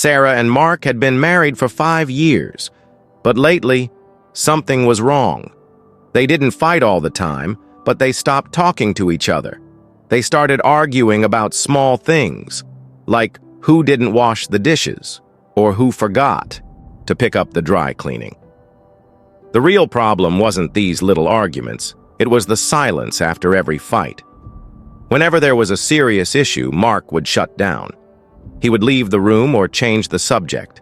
Sarah and Mark had been married for 5 years, but lately, something was wrong. They didn't fight all the time, but they stopped talking to each other. They started arguing about small things, like who didn't wash the dishes, or who forgot to pick up the dry cleaning. The real problem wasn't these little arguments, it was the silence after every fight. Whenever there was a serious issue, Mark would shut down. He would leave the room or change the subject.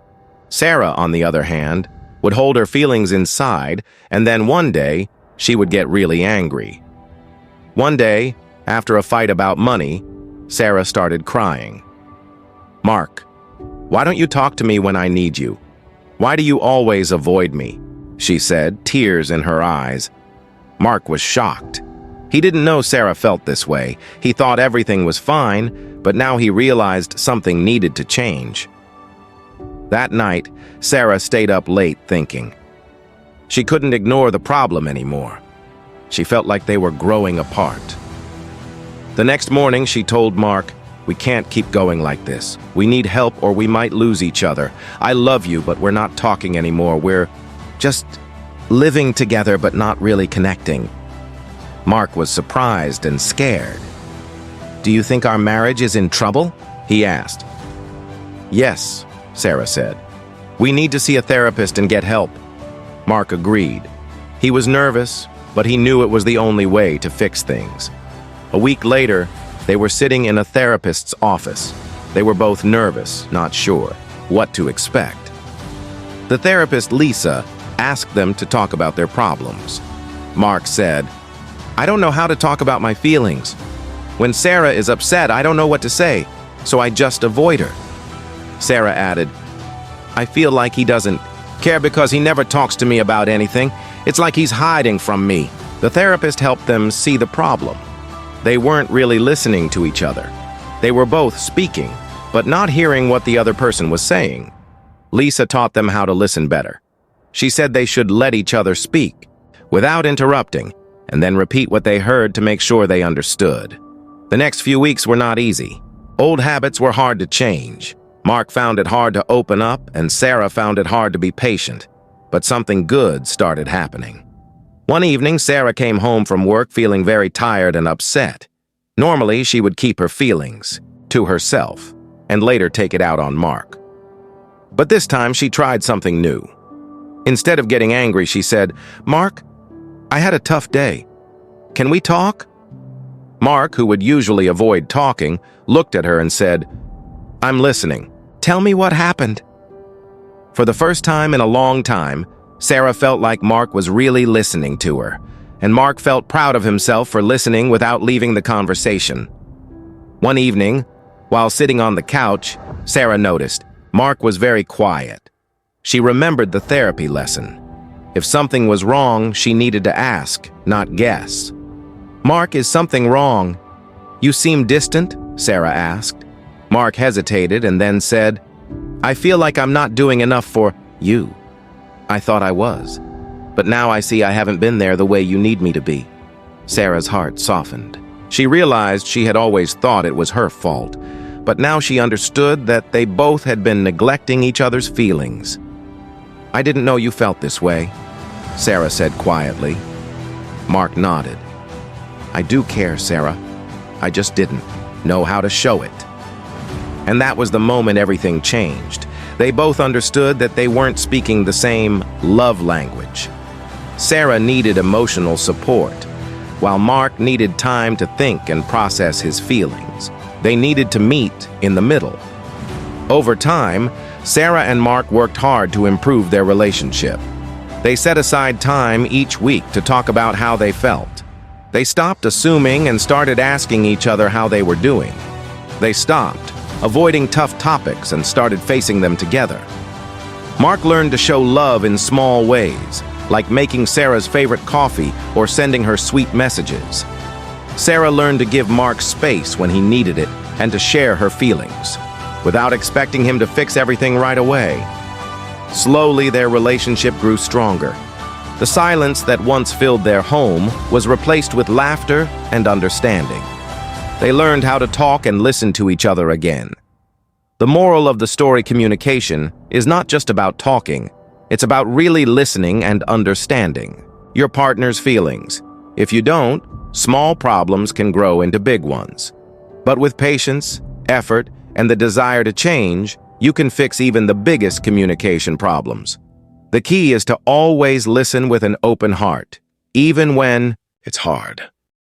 Sarah, on the other hand, would hold her feelings inside, and then one day, she would get really angry. One day, after a fight about money, Sarah started crying. "Mark, why don't you talk to me when I need you? Why do you always avoid me?" she said, tears in her eyes. Mark was shocked. He didn't know Sarah felt this way. He thought everything was fine, but now he realized something needed to change. That night, Sarah stayed up late thinking. She couldn't ignore the problem anymore. She felt like they were growing apart. The next morning, she told Mark, "We can't keep going like this. We need help or we might lose each other. I love you, but we're not talking anymore. We're just living together but not really connecting." Mark was surprised and scared. "Do you think our marriage is in trouble?" he asked. "Yes," Sarah said. "We need to see a therapist and get help." Mark agreed. He was nervous, but he knew it was the only way to fix things. A week later, they were sitting in a therapist's office. They were both nervous, not sure what to expect. The therapist, Lisa, asked them to talk about their problems. Mark said, "I don't know how to talk about my feelings. When Sarah is upset, I don't know what to say, so I just avoid her." Sarah added, "I feel like he doesn't care because he never talks to me about anything. It's like he's hiding from me." The therapist helped them see the problem. They weren't really listening to each other. They were both speaking, but not hearing what the other person was saying. Lisa taught them how to listen better. She said they should let each other speak, without interrupting, and then repeat what they heard to make sure they understood. The next few weeks were not easy. Old habits were hard to change. Mark found it hard to open up, and Sarah found it hard to be patient. But something good started happening. One evening, Sarah came home from work feeling very tired and upset. Normally, she would keep her feelings to herself and later take it out on Mark. But this time, she tried something new. Instead of getting angry, she said, "Mark, I had a tough day. Can we talk?" Mark, who would usually avoid talking, looked at her and said, "I'm listening. Tell me what happened." For the first time in a long time, Sarah felt like Mark was really listening to her, and Mark felt proud of himself for listening without leaving the conversation. One evening, while sitting on the couch, Sarah noticed Mark was very quiet. She remembered the therapy lesson. If something was wrong, she needed to ask, not guess. "Mark, is something wrong? You seem distant?" Sarah asked. Mark hesitated and then said, "I feel like I'm not doing enough for you. I thought I was, but now I see I haven't been there the way you need me to be." Sarah's heart softened. She realized she had always thought it was her fault, but now she understood that they both had been neglecting each other's feelings. "I didn't know you felt this way," Sarah said quietly. Mark nodded. "I do care, Sarah. I just didn't know how to show it." And that was the moment everything changed. They both understood that they weren't speaking the same love language. Sarah needed emotional support, while Mark needed time to think and process his feelings. They needed to meet in the middle. Over time, Sarah and Mark worked hard to improve their relationship. They set aside time each week to talk about how they felt. They stopped assuming and started asking each other how they were doing. They stopped avoiding tough topics and started facing them together. Mark learned to show love in small ways, like making Sarah's favorite coffee or sending her sweet messages. Sarah learned to give Mark space when he needed it and to share her feelings, without expecting him to fix everything right away. Slowly, their relationship grew stronger. The silence that once filled their home was replaced with laughter and understanding. They learned how to talk and listen to each other again. The moral of the story: communication is not just about talking. It's about really listening and understanding your partner's feelings. If you don't, small problems can grow into big ones. But with patience, effort, and the desire to change, you can fix even the biggest communication problems. The key is to always listen with an open heart, even when it's hard.